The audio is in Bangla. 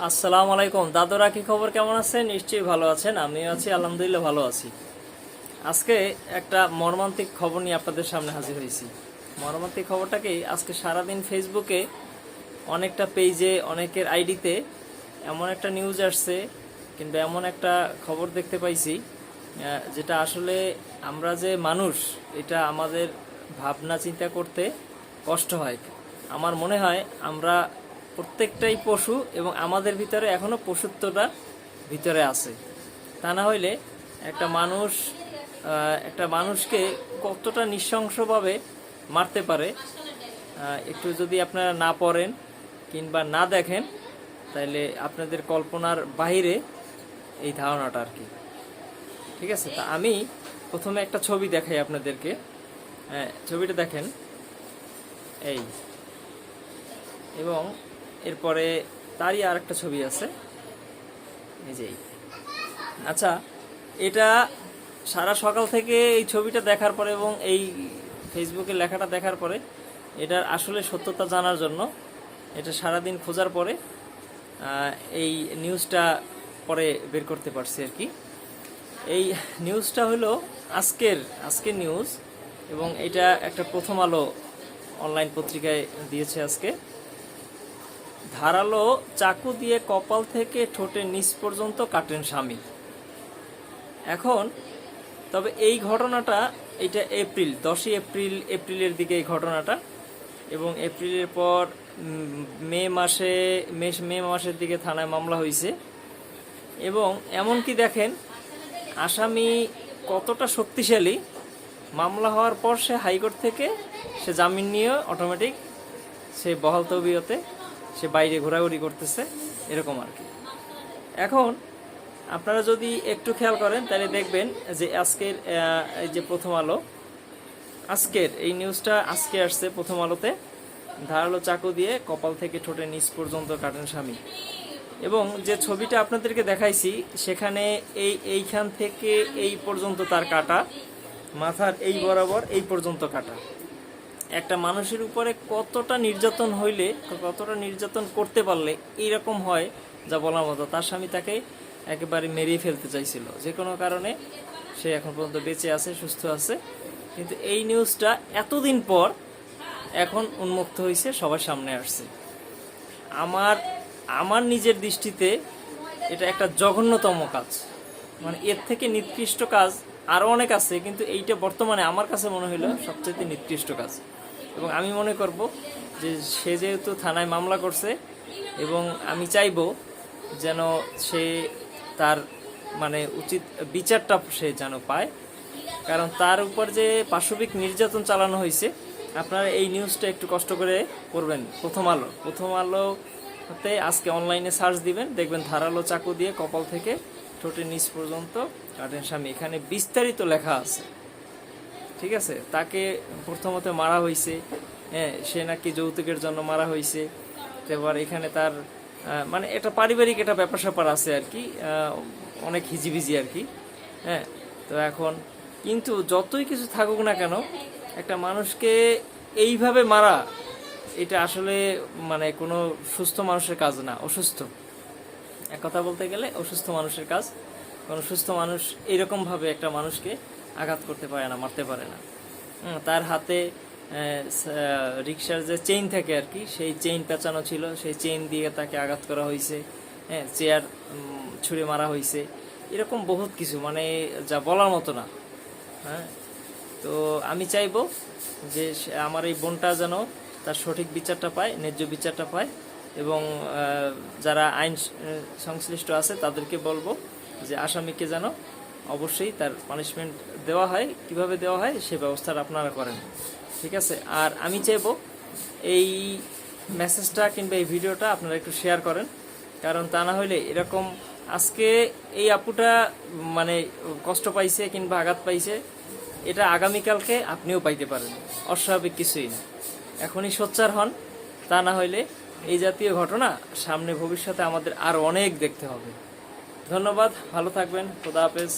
আসসালামু আলাইকুম দাদুরা, কি খবর? কেমন আছেন? নিশ্চয়ই ভালো আছেন। আমিও আছি, আলহামদুলিল্লাহ ভালো আছি। আজকে একটা মর্মান্তিক খবর নিয়ে আপনাদের সামনে হাজির হয়েছি। মর্মান্তিক খবরটাকেই আজকে সারাদিন ফেসবুকে অনেকটা পেজে, অনেকের আইডিতে এমন একটা নিউজ আসছে কিংবা এমন একটা খবর দেখতে পাইছি, যেটা আসলে আমরা যে মানুষ, এটা আমাদের ভাবনা চিন্তা করতে কষ্ট হয়। আমার মনে হয় আমরা প্রত্যেকটাই পশু এবং আমাদের ভিতরে এখনো পশুত্বটা ভিতরে আছে। তা না হইলে একটা মানুষ একটা মানুষকে কতটা নৃশংসভাবে মারতে পারে, একটু যদি আপনারা না পড়েন কিংবা না দেখেন, তাহলে আপনাদের কল্পনার বাইরে এই ধারণাটা আর কি। ঠিক আছে, তা আমি প্রথমে একটা ছবি দেখাই আপনাদেরকে। ছবিটা দেখেন এই, এবং এরপরে তারই আর একটা ছবি আছে এই যে। আচ্ছা, এটা সারা সকাল থেকে এই ছবিটা দেখার পরে এবং এই ফেসবুকে লেখাটা দেখার পরে এটার আসলে সত্যতা জানার জন্য এটা সারাদিন খোঁজার পরে এই নিউজটা পরে বের করতে পারছি আর কি। এই নিউজটা হলো আজকের নিউজ, এবং এটা একটা প্রথম আলো অনলাইন পত্রিকায় দিয়েছে আজকে। ধারালো চাকু দিয়ে কপাল থেকে ঠোঁটের নিচ পর্যন্ত কাটেন স্বামী। এখন তবে এই ঘটনাটা, এটা এপ্রিল 10ই এপ্রিলের দিকে এই ঘটনাটা, এবং এপ্রিলের পর মে মাসের দিকে থানায় মামলা হয়েছে। এবং এমনকি দেখেন আসামি কতটা শক্তিশালী, মামলা হওয়ার পর সে হাইকোর্ট থেকে সে জামিন নিয়ে অটোমেটিক সে বহাল তবিয়তে সে বাইরে ঘোরাঘুরি করতেছে, এরকম আর কি। এখন আপনারা যদি একটু খেয়াল করেন তাহলে দেখবেন যে আজকের এই যে প্রথম আলো, আজকের এই নিউজটা আজকে আসছে প্রথম আলোতে। ধারালো চাকু দিয়ে কপাল থেকে ঠোঁটের নিচ পর্যন্ত কাটেন স্বামী। এবং যে ছবিটা আপনাদেরকে দেখাইছি সেখানে এইখান থেকে এই পর্যন্ত তার কাটা, মাথার এই বরাবর এই পর্যন্ত কাটা। একটা মানুষের উপরে কতটা নির্যাতন হইলে, কতটা নির্যাতন করতে পারলে এইরকম হয় যা বলার মতো। তার স্বামী তাকে একেবারে মেরেই ফেলতে চাইছিল, যে কোনো কারণে সে এখন পর্যন্ত বেঁচে আছে, সুস্থ আছে। কিন্তু এই নিউজটা এতদিন পর এখন উন্মুক্ত হয়েছে, সবার সামনে আসছে। আমার নিজের দৃষ্টিতে এটা একটা জঘন্যতম কাজ। মানে এর থেকে নিকৃষ্ট কাজ আরও অনেক আছে, কিন্তু এইটা বর্তমানে আমার কাছে মনে হলো সবচেয়ে নিকৃষ্ট কাজ। এবং আমি মনে করব যে সে যেহেতু থানায় মামলা করছে, এবং আমি চাইব যেন সে তার মানে উচিত বিচারটা সে যেন পায়। কারণ তার উপর যে পাশবিক নির্যাতন চালানো হয়েছে, আপনারা এই নিউজটা একটু কষ্ট করে পড়বেন। প্রথম আলোতে আজকে অনলাইনে সার্চ দিবেন, দেখবেন ধারালো চাকু দিয়ে কপাল থেকে ঠোঁটের নিচ পর্যন্ত কাটেন স্বামী। এখানে বিস্তারিত লেখা আছে। ঠিক আছে, তাকে প্রথমত মারা হয়েছে, হ্যাঁ, সে নাকি যৌতুকের জন্য মারা হয়েছে। এবার এখানে তার মানে এটা পারিবারিক একটা ব্যাপার স্যাপার আছে আর কি, অনেক হিজিবিজি আর কি। হ্যাঁ, তো এখন কিন্তু যতই কিছু থাকুক না কেন, একটা মানুষকে এইভাবে মারা, এটা আসলে মানে কোনো সুস্থ মানুষের কাজ না, অসুস্থ। এক কথা বলতে গেলে অসুস্থ মানুষের কাজ। কোনো সুস্থ মানুষ এইরকমভাবে একটা মানুষকে আঘাত করতে পারে না, মারতে পারে না। তার হাতে রিক্সার যে চেইন থাকে আর কি, সেই চেইন পেঁচানো ছিল, সেই চেইন দিয়ে তাকে আঘাত করা হয়েছে। হ্যাঁ, চেয়ার ছুঁড়ে মারা হয়েছে, এরকম বহুত কিছু, মানে যা বলার মতো না। হ্যাঁ, তো আমি চাইব যে আমার এই বোনটা যেন তার সঠিক বিচারটা পায়, ন্যায্য বিচারটা পায়। এবং যারা আইন সংশ্লিষ্ট আছে তাদেরকে বলবো যে আসামিকে যেন অবশ্যই তার পানিশমেন্ট দেওয়া হয়। কিভাবে দেওয়া হয় সে ব্যবস্থাটা আপনারা করেন। ঠিক আছে, আর আমি চাইব এই মেসেজটা কিংবা এই ভিডিওটা আপনারা একটু শেয়ার করেন। কারণ তা না হলে এরকম আজকে এই আপুটা মানে কষ্ট পাইছে কিংবা আঘাত পাইছে, এটা আগামীকালকে আপনিও পাইতে পারেন। অস্বাভাবিক কিছুই না, এখনই সোচ্চার হন। তা না হইলে এই জাতীয় ঘটনা সামনে ভবিষ্যতে আমাদের আরও অনেক দেখতে হবে। ধন্যবাদ, ভালো থাকবেন, খোদা হাফেজ।